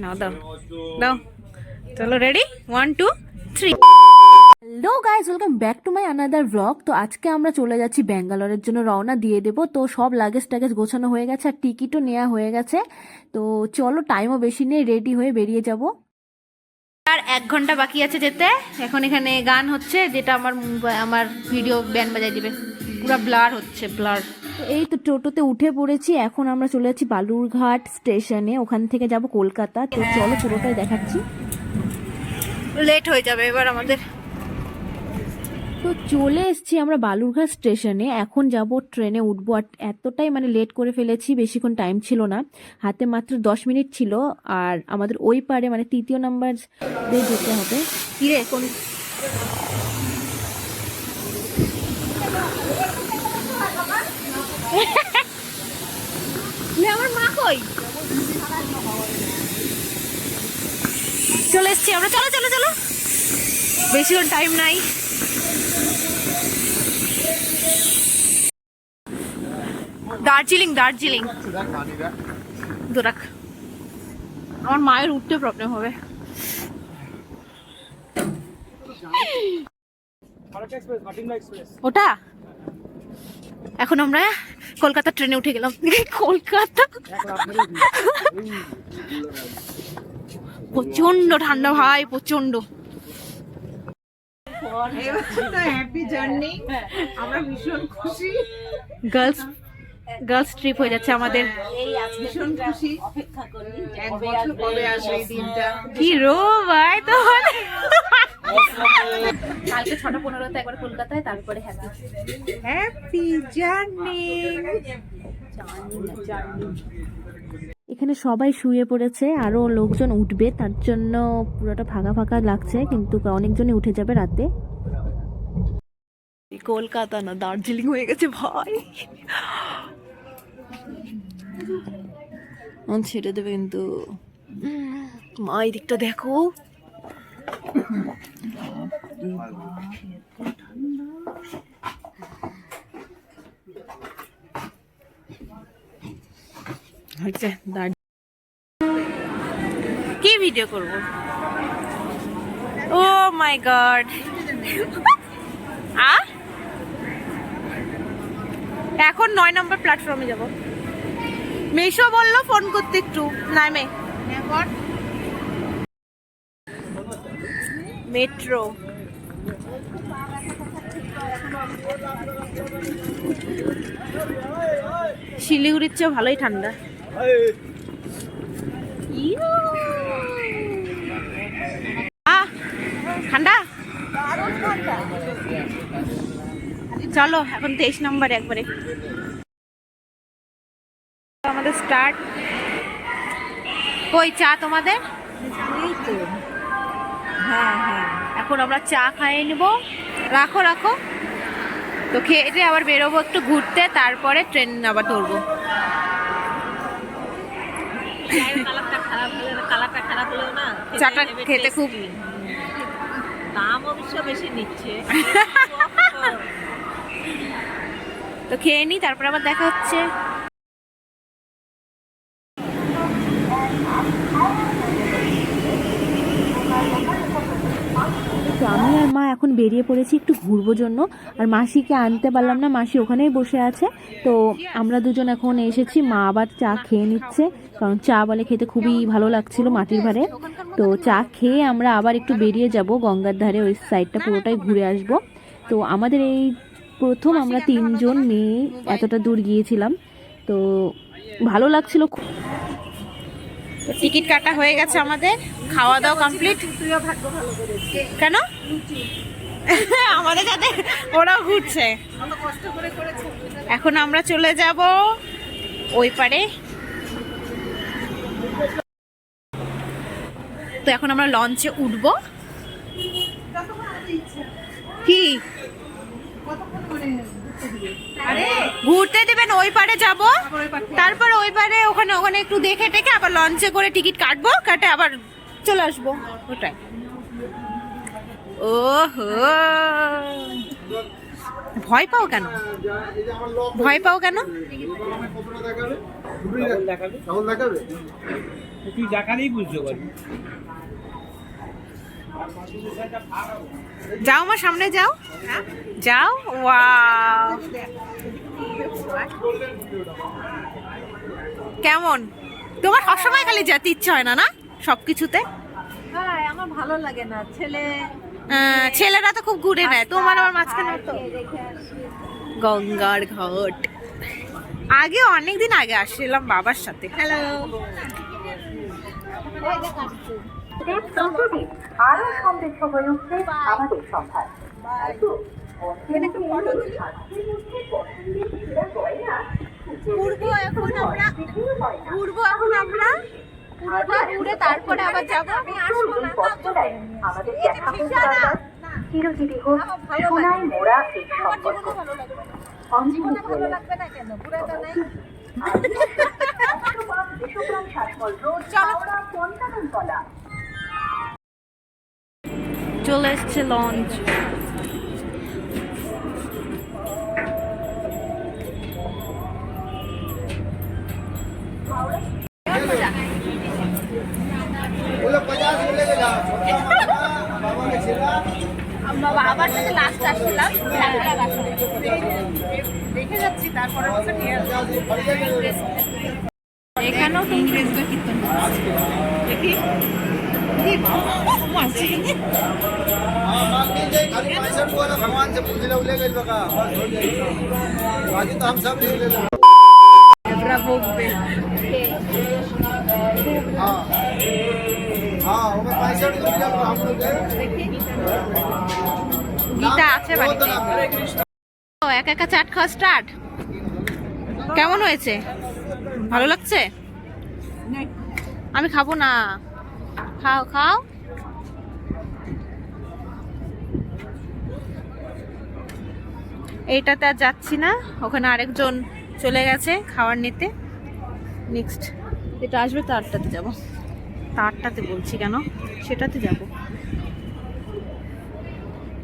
নাও দাও দাও, চলো ready, 1 2 3। Hello guys, welcome back to my another blog. তো আজকে আমরা চলে যাচ্ছি ব্যাঙ্গালোরের জন্য, রওনা দিয়ে দেবো। তো সব লাগেজ টাগেজ গোছানো হয়ে গেছে আর টিকিটও নেওয়া হয়ে গেছে। তো চলো, টাইমও বেশি নেই, রেডি হয়ে বেরিয়ে যাব। আর 1 ঘন্টা বাকি আছে যেতে। এখন এখানে গান হচ্ছে, যেটা আমার ভিডিও ব্যান বাজাই দিবে, পুরো ব্লার হচ্ছে, ব্লার। তো এই তো টোটোতে উঠে পড়েছি, এখন আমরা চলে যাচ্ছি বালুরঘাট স্টেশনে, ওখান থেকে যাব কলকাতা। তো চলো পুরোটাই দেখাচ্ছি। লেট হয়ে যাবে এবার আমাদের। তো চলে এসেছি আমরা বালুরঘাট স্টেশনে, এখন যাব ট্রেনে উঠবো। আর এতটাই লেট করে ফেলেছি, বেশিক্ষণ টাইম ছিল না, হাতে মাত্র 10 মিনিট ছিল। আর আমাদের ওই পারে 3য় নাম্বার দিয়ে যেতে হবে। কিরে কোন আমার মা কই? চলে এসছি আমরা, চলো চলো চলো, বেশিক্ষণ টাইম নাই। দার্জিলিং দার্জিলিং দুরাক। আমার মায়ের উঠতে প্রবলেম হবে। ওটা এখন আমরা কলকাতা ট্রেনে উঠে গেলাম। কলকাতা প্রচন্ড ঠান্ডা ভাই, প্রচন্ড। আমরা ভীষণ খুশি, গার্লস ট্রিপ হয়ে যাচ্ছে আমাদের। ভীষণ খুশি। এক বছর কবে আসবে এই দিনটা? কি রো ভাই তো কালকে 6:15 একবার কলকাতায়, তারপরে হ্যাপি জার্নি। এখানে সবাই শুয়ে পড়েছে, আরো লোকজন উঠবে, তার জন্য পুরোটা ফাঁকা ফাঁকা লাগছে, কিন্তু অনেকজনই উঠে যাবে রাতে। কলকাতা না, দার্জিলিং হয়ে গেছে ভাই। ছেড়ে দেবে কিন্তু। মা এই দিকটা দেখো, কি ভিডিও করব? ও মাই গড, এখন 9 নম্বর প্ল্যাটফর্মে যাব। মেশো বললো ফোন করতে একটু নামে। মেট্রো শিলিগুড়ির চেয়ে ভালোই ঠান্ডা। ঠান্ডা, চলো এখন 23 নম্বর একবারে আমাদের স্টার্ট। কই চা তোমাদের? হ্যাঁ হ্যাঁ, এখন আমরা চা খাইয়ে নিব। রাখো রাখো, তো খেয়ে আবার বেরোবো একটু ঘুরতে, তারপরে ট্রেন আবার ধরবো। কালারটা খারাপ হলেও না, চাটা খেতে খুব দাম অবশ্য বেশি নিচ্ছে। তো খেয়ে নি, তারপর আবার দেখা হচ্ছে। তো আমি আর মা এখন বেরিয়ে পড়েছি একটু ঘুরবো জন্য। আর মাসিকে আনতে পারলাম না, মাসি ওখানেই বসে আছে। তো আমরা দুজন এখন এসেছি, মা আবার চা খেয়ে নিচ্ছে, কারণ চা বলে খেতে খুবই ভালো লাগছিল মাটির ভারে। তো চা খেয়ে আমরা আবার একটু বেরিয়ে যাব গঙ্গার ধারে, ওই সাইডটা পুরোটাই ঘুরে আসব। তো আমাদের এই প্রথম আমরা 3 জন মেয়ে এতটা দূর গিয়েছিলাম, তো ভালো লাগছিল। টিকিট কাটা হয়ে গেছে আমাদের, খাওয়া দাওয়া কমপ্লিট। কেন আমাদের সাথে ওরাও ঘুরছে। এখন আমরা চলে যাব ওই পারে। তো এখন আমরা লঞ্চে উঠবো। কি ঘুরতে দেবেন? ওই পারে যাব, তারপর ওই পারে ওখানে ওখানে একটু দেখে টেকে আবার লঞ্চে করে টিকিট কাটবো, কাটে আবার চলে আসবো। ওটাই। ওহো ভয় পাও কেন? ভয় পাও কেন? তুই দেখালেই বুঝতে পারবি। যাও মা, সামনে যাও, যাও। ওয়াও, কেমন? তোমার সবসময় খালি যেতে ইচ্ছে হয় না, না সবকিছুতে? আমার ভালো লাগে না, ছেলেরা তো খুব ঘুরে নেয়, তোমার আমার মাঝখানে তো। গঙ্গার ঘাট আগে অনেকদিন আগে আসছিলাম বাবার সাথে। হ্যালো, আরো সমৃদ্ধ হয়ে উঠছে আমাদের সংখ্যা। ঘুরবো এখন আমরা, পুরোটা ঘুরে তারপরে আবার যাবো। আমি আসবো না, আমাদের দেখা চিরজীবী হোক সোনায় মোড়া এই সম্পর্ক। ভালো লাগবে না কেন? পুরাটা নাই। দেশপ্রাণ শাসমল রোড, হাওড়া, পন্তানতলা। চলে এসছে লঞ্চ। বাবার সাথে লাস্ট আসছিলাম, দেখে যাচ্ছি, তারপরে এখানেও তো ইংরেজরা কীর্তন দেখি। भगवान से पूछ लो ले गए बका बस हो जाएगी बाकी तो हम सब ले ले हाँ हाँ वो 65 रुपया हम लोग গীতা আছে বাড়িতে। ও একা একা চাট খাওয়া স্টার্ট। কেমন হয়েছে? ভালো লাগছে? আমি খাবো না, খাও খাও। এইটাতে আর যাচ্ছি না, ওখানে আরেকজন চলে গেছে খাবার নিতে। নেক্সট এটা আসবে তারটাতে যাব, তারটাতে বলছি কেন, সেটাতে যাব।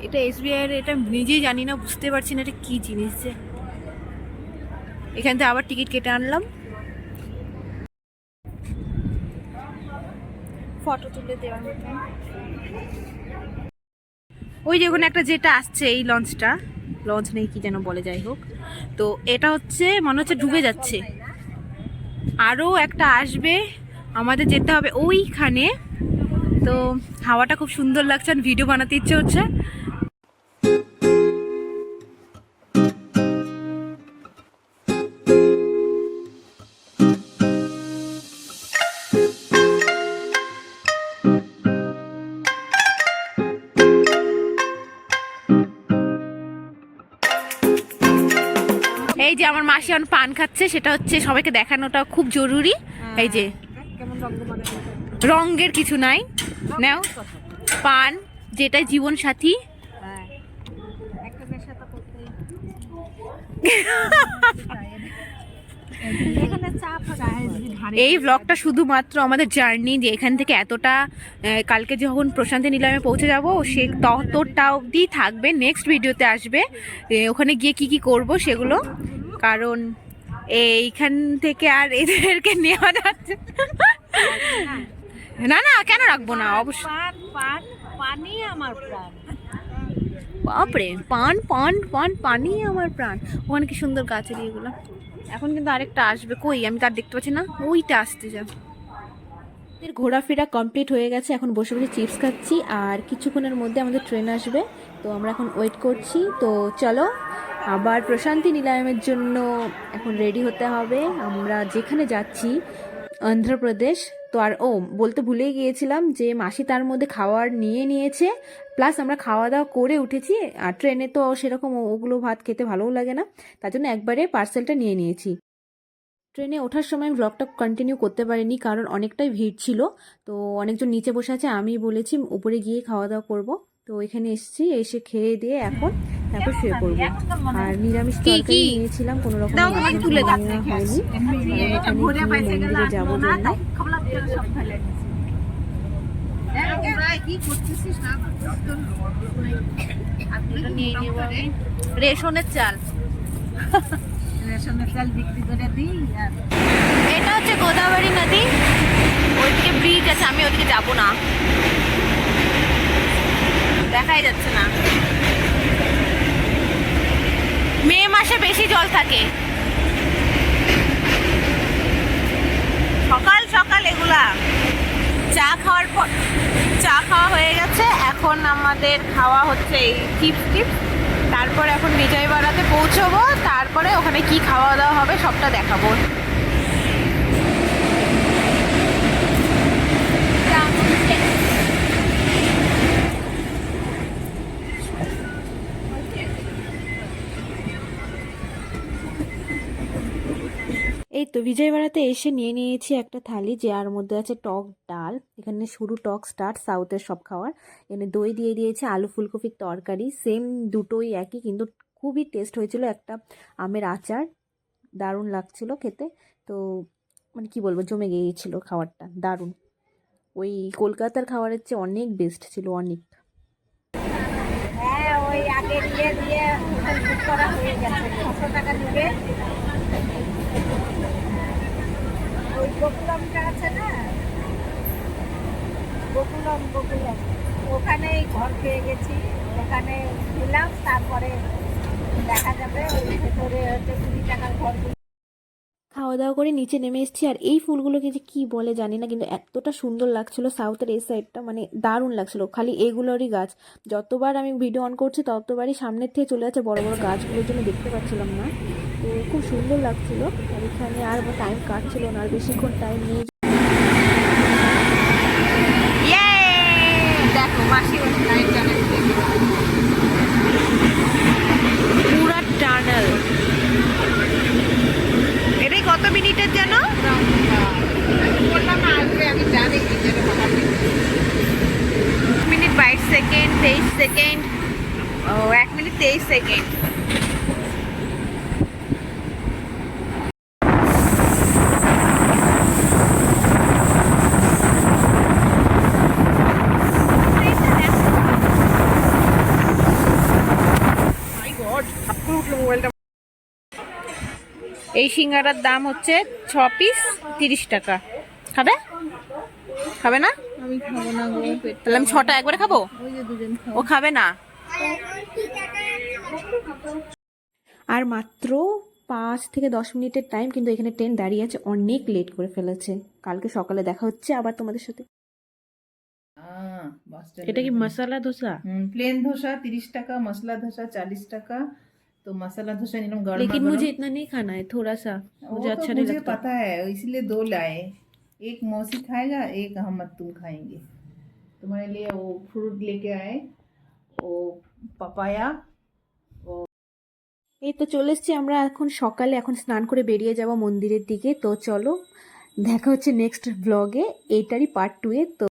এটা এসবিআই এর, এটা নিজেই জানি না, বুঝতে পারছি না এটা কি জিনিস। যে এখান থেকে আবার টিকিট কেটে আনলাম, ফটো তুলে দেওয়ার মতো। ওই যে ওখানে একটা যেটা আসছে, এই লঞ্চটা, লঞ্চ নেই কি যেন বলে, যাই হোক। তো এটা হচ্ছে মনে হচ্ছে ডুবে যাচ্ছে, আরও একটা আসবে, আমাদের যেতে হবে ওইখানে। তো হাওয়াটা খুব সুন্দর লাগছে, আর ভিডিও বানাতে ইচ্ছে হচ্ছে। এই যে আমার মাসি এখন পান খাচ্ছে, সেটা হচ্ছে সবাইকে দেখানোটা খুব জরুরি। এই যে রঙের কিছু নাই, নাও পান, যেটা জীবন সাথী। এই ব্লগটা শুধুমাত্র আমাদের জার্নি, যে এখান থেকে এতটা, কালকে যখন প্রশান্তি নিলামে পৌঁছে যাব সে ততটা অবধি থাকবে। নেক্সট ভিডিওতে আসবে ওখানে গিয়ে কি কি করব সেগুলো, কারণ এইখান থেকে আর এদেরকে নেওয়া যাচ্ছে না। না কেন রাখবো না, অবশ্যই। পানি আমার প্রাণ। বাপরে, পান পান পান, পানি আমার প্রাণ। ওখানে কি সুন্দর গাছের এগুলো। এখন কিন্তু আরেকটা আসবে, কই আমি তার দেখতে পাচ্ছি না, ওইটা আসতে যা। ঘোরাফেরা কমপ্লিট হয়ে গেছে, এখন বসে বসে চিপস খাচ্ছি, আর কিছুক্ষণের মধ্যে আমাদের ট্রেন আসবে। তো আমরা এখন ওয়েট করছি। তো চলো আবার প্রশান্তি নিলামের জন্য এখন রেডি হতে হবে। আমরা যেখানে যাচ্ছি অন্ধ্রপ্রদেশ। তো আর বলতে ভুলেই গিয়েছিলাম যে মাসি তার মধ্যে খাবার নিয়ে নিয়েছে, প্লাস আমরা খাওয়া দাওয়া করে উঠেছি। আর ট্রেনে তো সেরকম ওগুলো ভাত খেতে ভালোও লাগে না, তার জন্য একবারে পার্সেলটা নিয়ে নিয়েছি। ট্রেনে ওঠার সময় ব্লগটা কন্টিনিউ করতে পারিনি, কারণ অনেকটাই ভিড় ছিল। তো অনেকজন নিচে বসে আছে, আমি বলেছি উপরে গিয়ে খাওয়া দাওয়া করব। তো এখানে এসেছি, এসে খেয়ে দিয়ে এখন তারপর শুয়ে পড়বো। আর নিরামিষ তরকারি নিয়েছিলাম, কোনো রকম তুলে নেওয়া হয়নি, মন্দিরে যাবো জন্য। কি করতেছিস না এটা নিয়ে নেব আমি রেশনের চাল। রেশনের চাল বিক্রি করে দিই আর এটা হচ্ছে গোদাবরী নদী, ওইদিকে ব্রিজ আছে, আমি ওইদিকে যাব না, দেখাই যাচ্ছে না। মে মাসে বেশি জল থাকে, সকাল সকাল এগুলা। চা খাওয়ার পর, চা খাওয়া হয়ে গেছে, এখন আমাদের খাওয়া হচ্ছে এই চিপস টিপস। তারপরে এখন বিজয়বাড়াতে পৌঁছবো, তারপরে ওখানে কি খাওয়া দাওয়া হবে সবটা দেখাবো। এই তো বিজয়বাড়াতে এসে নিয়ে নিয়েছি একটা থালি, যার মধ্যে আছে টক ডাল, এখানে শুরু টক স্টার্ট সাউথের সব খাওয়ার। এখানে দই দিয়ে দিয়েছে, আলু ফুলকপির তরকারি, সেম দুটোই একই কিন্তু খুবই টেস্ট হয়েছিল। একটা আমের আচার, দারুণ লাগছিল খেতে। তো মানে কি বলবো, জমে গিয়েছিল খাবারটা, দারুণ। ওই কলকাতার খাবারের চেয়ে অনেক বেস্ট ছিল, অনেক। হ্যাঁ ওই আগে দিয়ে হোটেল বুক করা হয়ে গেছে, 600 টাকা দিবে। ওই গোকুলমটা আছে না, গোকুলম ওখানেই ঘর পেয়ে গেছি, ওখানে ছিলাম। তারপরে দেখা যাবে ওই ভেতরে হচ্ছে 20 টাকার ঘর। খাওয়া দাওয়া করে নিচে নেমে এসেছি, আর এই ফুলগুলোকে যে কি বলে জানি না, কিন্তু এতটা সুন্দর লাগছিল। সাউথের এই সাইডটা মানে দারুণ লাগছিল, খালি এগুলোরই গাছ। যতবার আমি ভিডিও অন করছি ততবারই সামনের থেকে চলে যাচ্ছে বড় বড় গাছগুলোর জন্য দেখতে পাচ্ছিলাম না। তো খুব সুন্দর লাগছিল। আর এখানে আর টাইম কাটছিল না, আর বেশিক্ষণ টাইম নিয়ে দেখো মাসি লাইট জ্বালাচ্ছে, পুরা টানেল। এটাই কত মিনিটের যেন বললাম না আসবে, আমি জানি কি যেন মিনিট 22 সেকেন্ড, 23 সেকেন্ড, ও 1 মিনিট 23 সেকেন্ড। এই সিঙ্গারার দাম হচ্ছে 6 পিস 30 টাকা। খাবে? খাবে না? আমি খাবো না গো, পেট তাহলে আমি 6টা একবারে খাবো? ওই যে দুজন খাবো। ও খাবে না। আর মাত্র 5 থেকে 10 মিনিটের টাইম, কিন্তু এখানে ট্রেন দাঁড়িয়ে আছে, অনেক লেট করে ফেলেছে। কালকে সকালে দেখা হচ্ছে আবার তোমাদের সাথে। এটা কি মশলা ধোসা? प्लेन डोसा 30 টাকা, मसाला डोसा 40 টাকা। तो मसाला डोसा नियम गरम लेकिन मुझे इतना नहीं खाना है, थोड़ा सा, मुझे अच्छा नहीं मुझे लगता। पता है, इसलिए 2 लाए। एक मौसी खाएगा, एक हम और तुम खाएंगे। तुम्हारे लिए वो फ्रूट लेके आए, वो पपाया। এই তো চলে এসেছি আমরা এখন সকালে, এখন স্নান করে বেরিয়ে যাব মন্দিরের দিকে। তো চলো দেখা হচ্ছে নেক্সট ব্লগে, এইটারই পার্ট 2 এ। তো